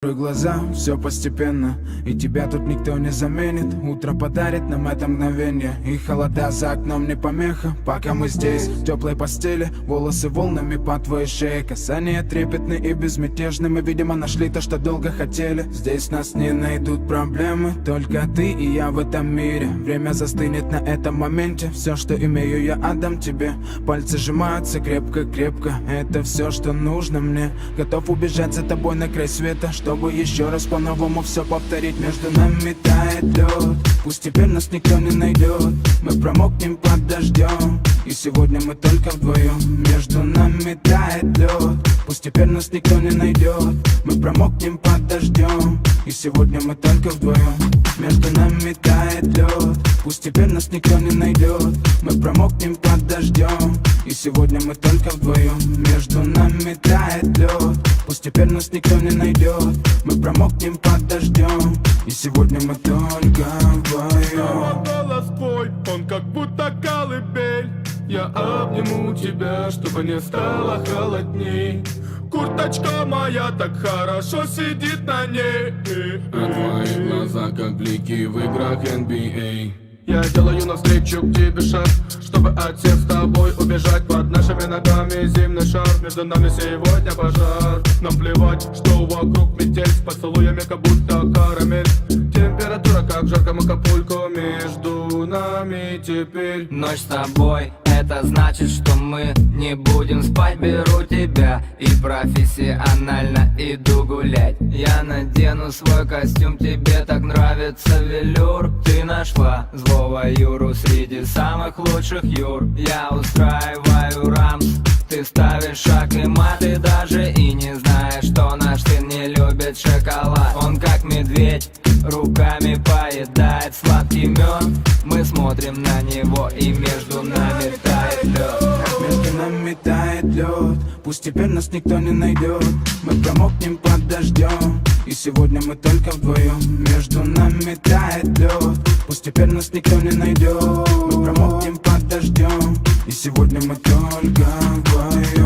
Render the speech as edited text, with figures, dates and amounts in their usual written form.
Открой глаза, все постепенно, и тебя тут никто не заменит. Утро подарит нам это мгновение, и холода за окном не помеха. Пока мы здесь, в теплой постели, волосы волнами по твоей шее. Касания трепетны и безмятежны, мы, видимо, нашли то, что долго хотели. Здесь нас не найдут проблемы, только ты и я в этом мире. Время застынет на этом моменте, все, что имею, я отдам тебе. Пальцы сжимаются крепко-крепко, это все, что нужно мне. Готов убежать за тобой на край света, чтобы еще раз по-новому все повторить. Между нами тает лед, пусть теперь нас никто не найдет. Мы промокнем под дождем, и сегодня мы только вдвоем. Между нами тает лед, пусть теперь нас никто не найдет. Мы промокнем под дождем, и сегодня мы только вдвоем. Между нами тает лед, пусть теперь нас никто не найдет. Мы промокнем под дождем, и сегодня мы только вдвоем. Между нами тает лед, пусть теперь нас никто не найдет. Мы промокнем под дождем, и сегодня мы только вдвоем. Голос твой, он как будто колыбель. Я обниму тебя, чтобы не стало холодней. Курточка моя так хорошо сидит на ней. А твои глаза как блики в играх NBA. Я делаю навстречу к тебе шаг, чтобы от всех с тобой убежать. Под нашими ногами зимний шар, между нами сегодня пожар. Нам плевать, что вокруг метель, с поцелуями как будто карамель. Температура как в жарком Акапулько, между нами теперь. Ночь с тобой, это значит, что мы не будем спать. Беру тебя и профессионально иду гулять. Я надену свой костюм, тебе так нравится велюр. Ты нашла злого Юру среди самых лучших Юр. Я устраиваю рамс, ты ставишь шаг и мат. Ты даже и не знаешь, что наш сын не любит шоколад. Он как медведь, руками поедает сладкий мед. Мы смотрим на него, и между нами тает лед. Между нами тает лед, пусть теперь нас никто не найдет. Мы промокнем под дождем, и сегодня мы только вдвоем. Между нами тает лед, пусть теперь нас никто не найдет. Мы промокнем под дождем, и сегодня мы только вдвоем.